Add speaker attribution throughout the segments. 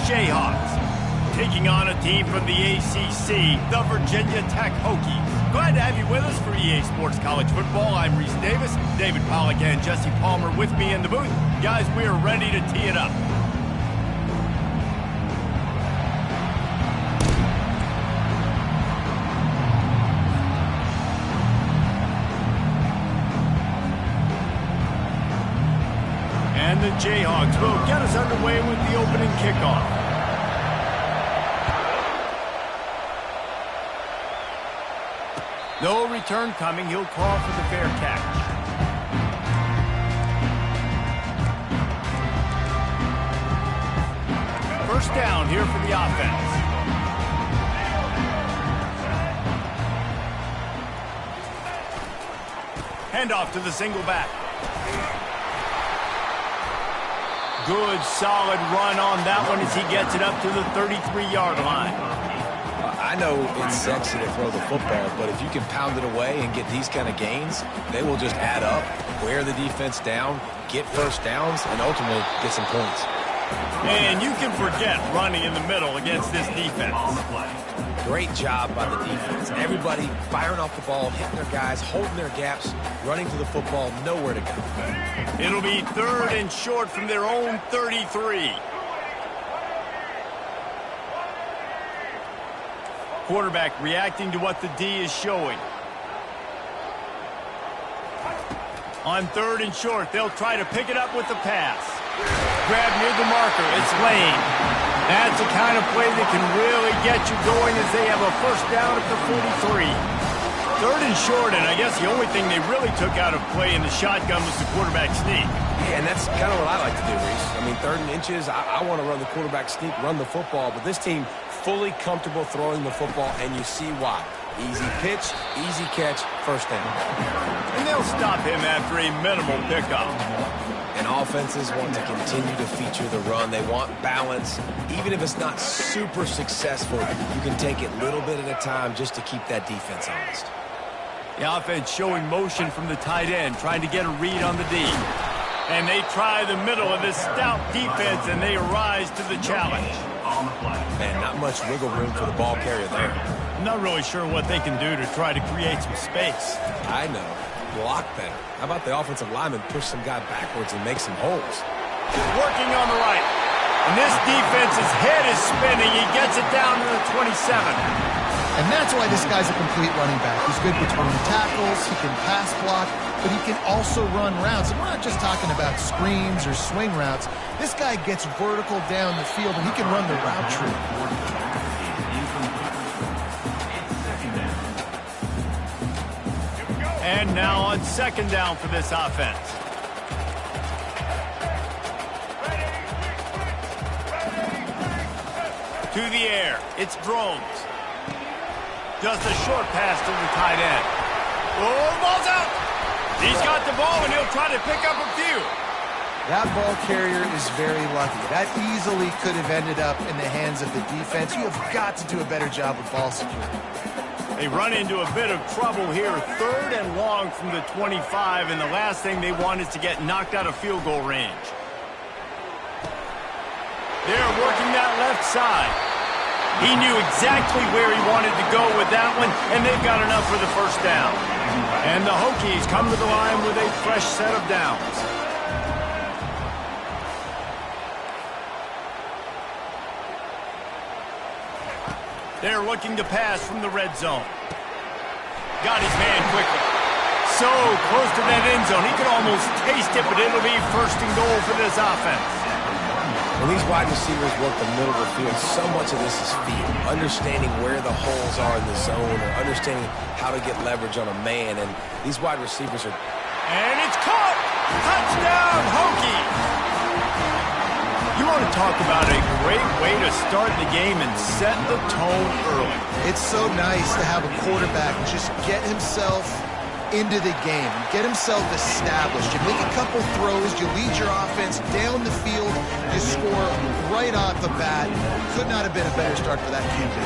Speaker 1: Jayhawks, taking on a team from the ACC, the Virginia Tech Hokies. Glad to have you with us for EA Sports College Football. I'm Reese Davis, David Pollack and Jesse Palmer with me in the booth. Guys, we are ready to tee it up. And the Jayhawks will get us underway with the opening kickoff. No return coming. He'll call for the fair catch. First down here for the offense. Handoff to the single back. Good, solid run on that one as he gets it up to the 33-yard line.
Speaker 2: I know it's sexy to throw the football, but if you can pound it away and get these kind of gains, they will just add up, wear the defense down, get first downs, and ultimately get some points.
Speaker 1: And you can forget running in the middle against this defense.
Speaker 2: Great job by the defense. Everybody firing off the ball, hitting their guys, holding their gaps, running to the football, nowhere to go.
Speaker 1: It'll be 3rd and short from their own 33. Quarterback reacting to what the D is showing. On 3rd and short, they'll try to pick it up with the pass. Grab near the marker. It's Lane. That's the kind of play that can really get you going as they have a first down at the 43. 3rd and short, and I guess the only thing they really took out of play in the shotgun was the quarterback sneak.
Speaker 2: Yeah, and that's kind of what I like to do, Reese. I mean, 3rd and inches, I want to run the quarterback sneak, run the football, but this team fully comfortable throwing the football, and you see why. Easy pitch, easy catch, first down.
Speaker 1: And they'll stop him after a minimal pickup.
Speaker 2: And offenses want to continue to feature the run. They want balance. Even if it's not super successful, you can take it little bit at a time just to keep that defense honest.
Speaker 1: The offense showing motion from the tight end, trying to get a read on the D. And they try the middle of this stout defense, and they rise to the challenge.
Speaker 2: Man, not much wiggle room for the ball carrier there.
Speaker 1: I'm not really sure what they can do to try to create some space.
Speaker 2: I know. Block better. How about the offensive lineman push some guy backwards and make some holes?
Speaker 1: Working on the right. And this defense's head is spinning. He gets it down to the 27.
Speaker 3: And that's why this guy's a complete running back. He's good between the tackles, he can pass block, but he can also run routes. And we're not just talking about screens or swing routes. This guy gets vertical down the field, and he can run the route tree.
Speaker 1: And now on 2nd down for this offense. To the air, it's Drones. Just a short pass to the tight end. Oh, ball's out! He's got the ball, and he'll try to pick up a few.
Speaker 3: That ball carrier is very lucky. That easily could have ended up in the hands of the defense. You have got to do a better job with ball security.
Speaker 1: They run into a bit of trouble here. 3rd and long from the 25, and the last thing they want is to get knocked out of field goal range. They're working that left side. He knew exactly where he wanted to go with that one, and they've got enough for the first down. And the Hokies come to the line with a fresh set of downs. They're looking to pass from the red zone. Got his man quickly. So close to that end zone. He could almost taste it, but it'll be 1st and goal for this offense.
Speaker 2: When these wide receivers work the middle of the field, so much of this is feel. Understanding where the holes are in the zone, or understanding how to get leverage on a man. And these wide receivers are...
Speaker 1: And it's caught! Touchdown, Hokies! You want to talk about a great way to start the game and set the tone early.
Speaker 3: It's so nice to have a quarterback just get himself into the game, get himself established. You make a couple throws, you lead your offense down the field, you score right off the bat. Could not have been a better start for that QB.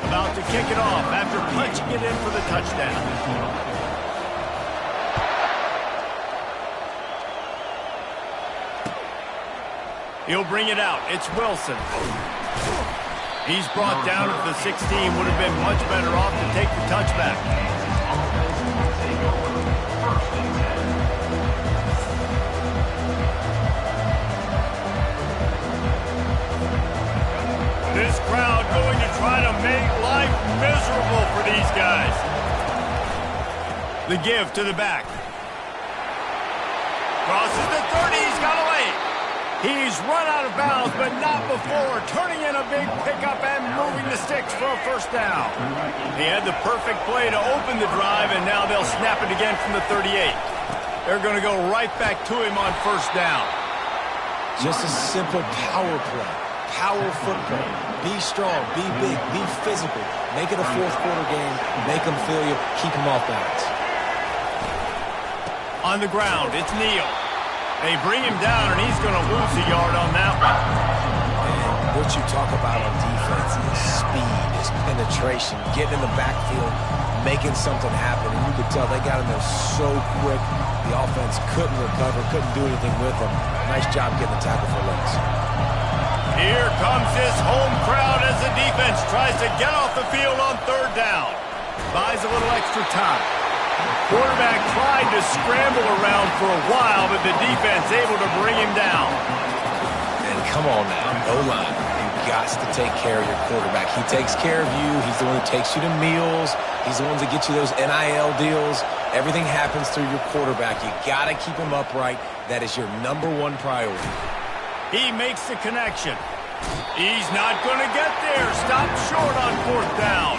Speaker 1: About to kick it off after punching it in for the touchdown. He'll bring it out. It's Wilson. He's brought down at the 16. Would have been much better off to take the touchback. This crowd going to try to make life miserable for these guys. The give to the back. Crosses the 30. He's got away. He's run out of bounds, but not before turning in a big pickup and moving the sticks for a first down. He had the perfect play to open the drive, and now they'll snap it again from the 38. They're going to go right back to him on first down.
Speaker 2: Just a simple power play. Power football. Be strong, be big, be physical. Make it a fourth quarter game. Make them feel you. Keep them off balance.
Speaker 1: On the ground, it's Neal. They bring him down, and he's going to lose a yard on that one.
Speaker 2: And what you talk about on defense is speed, is penetration, getting in the backfield, making something happen. And you could tell they got in there so quick. The offense couldn't recover, couldn't do anything with them. Nice job getting the tackle for loss.
Speaker 1: Here comes this home crowd as the defense tries to get off the field on third down. Buys a little extra time. Quarterback tried to scramble around for a while, but the defense able to bring him down.
Speaker 2: And come on now, O-line. You got to take care of your quarterback. He takes care of you. He's the one who takes you to meals. He's the one that gets you those NIL deals. Everything happens through your quarterback. You got to keep him upright. That is your number one priority.
Speaker 1: He makes the connection. He's not going to get there. Stop short on fourth down.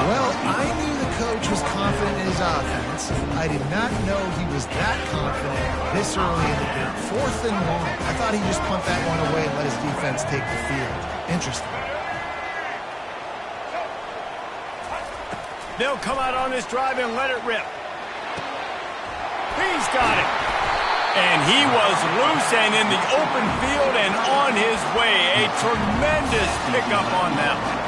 Speaker 3: Well, I knew the coach was confident in his offense. I did not know he was that confident this early in the game. 4th and 1. I thought he'd just punt that one away and let his defense take the field. Interesting.
Speaker 1: They'll come out on this drive and let it rip. He's got it. And he was loose and in the open field and on his way. A tremendous pickup on that one.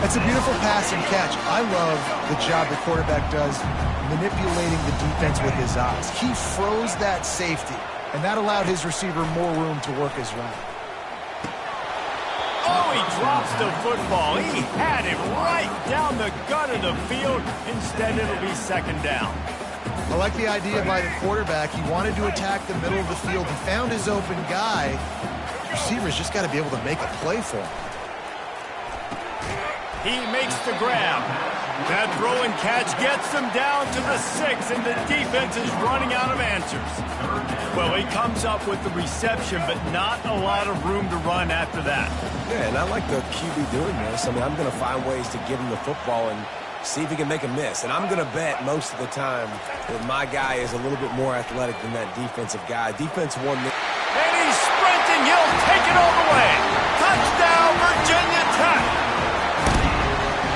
Speaker 3: That's a beautiful pass and catch. I love the job the quarterback does manipulating the defense with his eyes. He froze that safety, and that allowed his receiver more room to work his route.
Speaker 1: Oh, he drops the football. He had it right down the gut of the field. Instead, it'll be second down.
Speaker 3: I like the idea by the quarterback. He wanted to attack the middle of the field. He found his open guy. Receivers just got to be able to make a play for him.
Speaker 1: He makes the grab. That throw and catch gets them down to the 6, and the defense is running out of answers. Well, he comes up with the reception, but not a lot of room to run after that.
Speaker 2: Yeah, and I like the QB doing this. I mean, I'm going to find ways to give him the football and see if he can make a miss. And I'm going to bet most of the time that my guy is a little bit more athletic than that defensive guy. Defense won this.
Speaker 1: And he's sprinting. He'll take it all the way. Touchdown, Virginia Tech.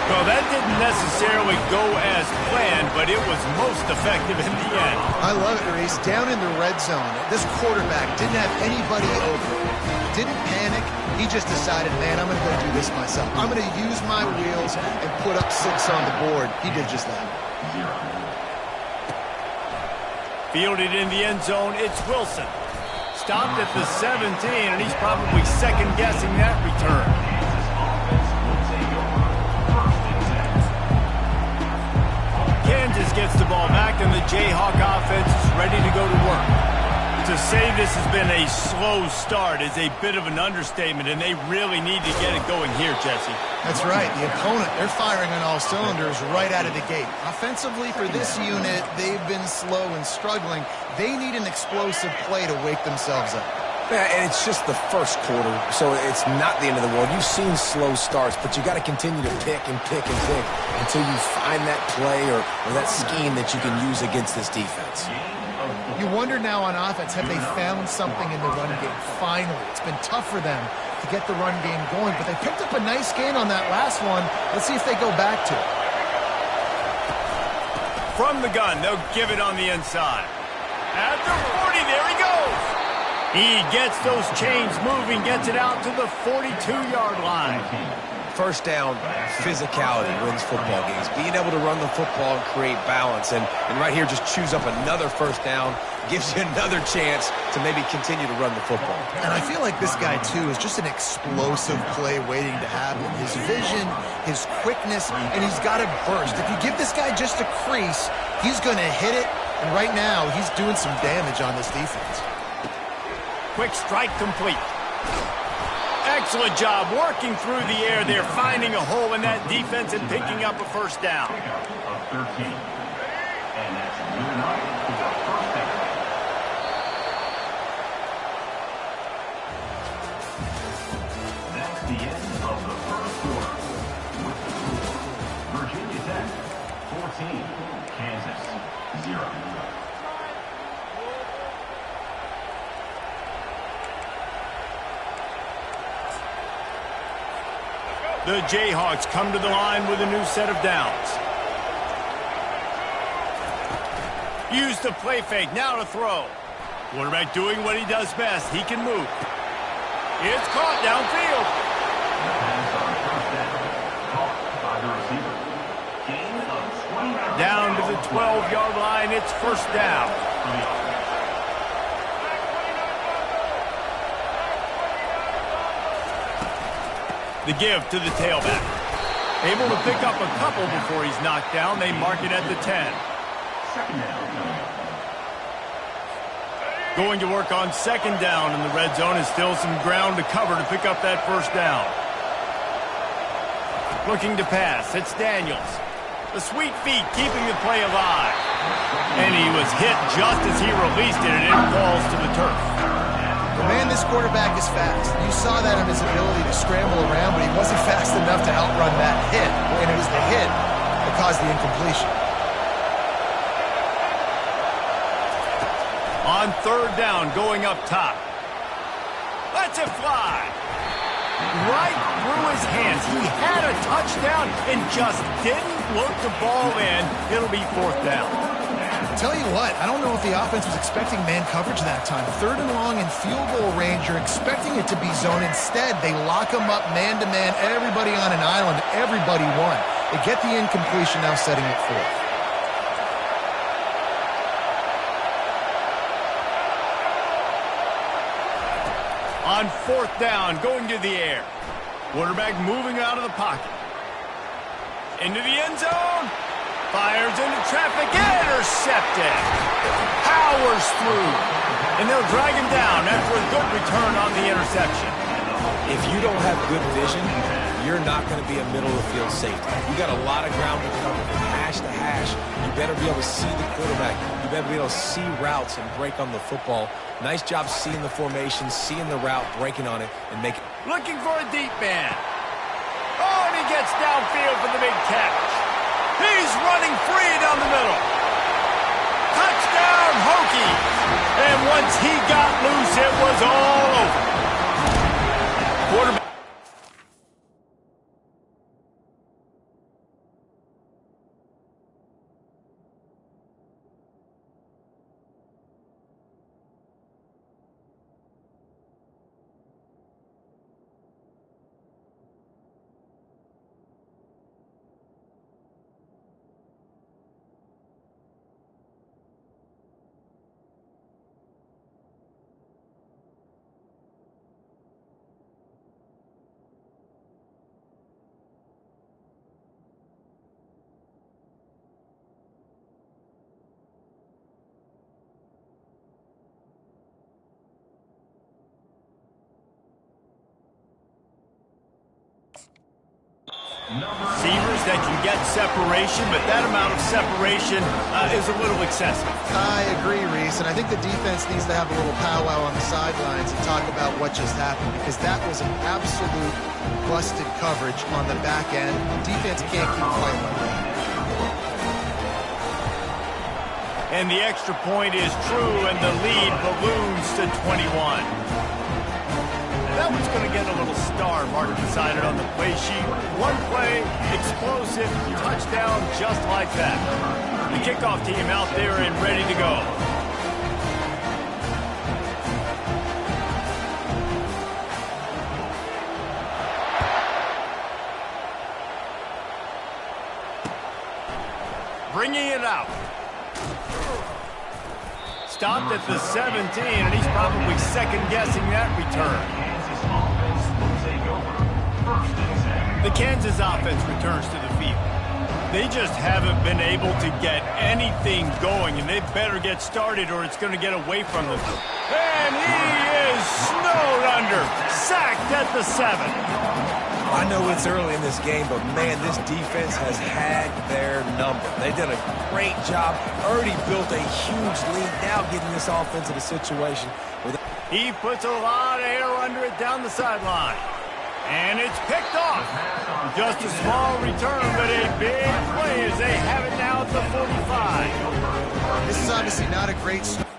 Speaker 1: Well, that didn't necessarily go as planned, but it was most effective in the end.
Speaker 3: I love it, Reese. Down in the red zone, this quarterback didn't have anybody open. Didn't panic. He just decided, man, I'm going to go do this myself. I'm going to use my wheels and put up 6 on the board. He did just that.
Speaker 1: Fielded in the end zone, it's Wilson. Stopped at the 17, and he's probably second-guessing that return. Kansas gets the ball back, and the Jayhawk offense is ready to go to work. To say this has been a slow start is a bit of an understatement, and they really need to get it going here, Jesse.
Speaker 3: That's right. The opponent, they're firing on all cylinders right out of the gate. Offensively, for this unit, they've been slow and struggling. They need an explosive play to wake themselves up.
Speaker 2: Yeah, and it's just the first quarter, so it's not the end of the world. You've seen slow starts, but you got to continue to pick and pick and pick until you find that play or that scheme that you can use against this defense.
Speaker 3: You wonder now on offense, have they found something in the run game? Finally, it's been tough for them to get the run game going, but they picked up a nice gain on that last one. Let's see if they go back to it.
Speaker 1: From the gun, they'll give it on the inside. At the 40, there he goes. He gets those chains moving, gets it out to the 42-yard line.
Speaker 2: first down physicality wins football games. Being able to run the football and create balance. And right here, just choose up another first down, gives you another chance to maybe continue to run the football.
Speaker 3: And I feel like this guy, too, is just an explosive play waiting to happen. His vision, his quickness, and he's got to burst. If you give this guy just a crease, he's going to hit it. And right now, he's doing some damage on this defense.
Speaker 1: Quick strike complete. Excellent job working through the air there, finding a hole in that defense and picking up a first down.
Speaker 4: Of 13. And that's good enough for a first down. That's the end of the first quarter. With the score, Virginia Tech 14, Kansas 0.
Speaker 1: The Jayhawks come to the line with a new set of downs. Use the play fake, now to throw. Quarterback doing what he does best. He can move. It's caught downfield. Down to the 12-yard line, it's first down. The give to the tailback. Able to pick up a couple before he's knocked down. They mark it at the 10. Going to work on second down in the red zone, and still some ground to cover to pick up that first down. Looking to pass. It's Daniels. The sweet feet keeping the play alive. And he was hit just as he released it, and it falls to the turf.
Speaker 3: Man, this quarterback is fast. You saw that in his ability to scramble around, but he wasn't fast enough to outrun that hit. And it was the hit that caused the incompletion.
Speaker 1: On third down, going up top. Lets it fly. Right through his hands. He had a touchdown and just didn't look the ball in. It'll be fourth down.
Speaker 3: Tell you what, I don't know if the offense was expecting man coverage that time. Third and long in field goal range, you're expecting it to be zone. Instead, they lock them up man-to-man, everybody on an island, everybody won. They get the incompletion, now setting it fourth.
Speaker 1: On fourth down, going to the air. Quarterback moving out of the pocket. Into the end zone. Fires into traffic, intercepted. Powers through. And they'll drag him down after a good return on the interception.
Speaker 2: If you don't have good vision, you're not going to be a middle-of-the-field safety. You got a lot of ground to cover from hash to hash. You better be able to see the quarterback. You better be able to see routes and break on the football. Nice job seeing the formation, seeing the route, breaking on it, and making.
Speaker 1: Looking for a deep man. Oh, and he gets downfield for the big catch. He's running free down the middle. Touchdown, Hokies. And once he got loose, it was all over. Quarterback. Receivers that can get separation, but that amount of separation is a little excessive.
Speaker 3: I agree, Reese, and I think the defense needs to have a little powwow on the sidelines and talk about what just happened, because that was an absolute busted coverage on the back end. The defense can't keep playing like that.
Speaker 1: And the extra point is true, and the lead balloons to 21. That one's going to get a little star marked beside it on the play sheet. One play, explosive, touchdown, just like that. The kickoff team out there and ready to go. bringing it out. Stopped at the 17, and he's probably second-guessing that return.
Speaker 4: Kansas offense will take over. First and 10.
Speaker 1: The Kansas offense returns to the field. They just haven't been able to get anything going, and they better get started or it's going to get away from them. And he is snowed under, sacked at the 7.
Speaker 2: I know it's early in this game, but, man, this defense has had their number. They did a great job, already built a huge lead, now getting this offense in a situation where
Speaker 1: He puts a lot of air under it down the sideline. And it's picked off. Just a small return, but a big play as they have it now at the 45.
Speaker 3: This is obviously not a great start.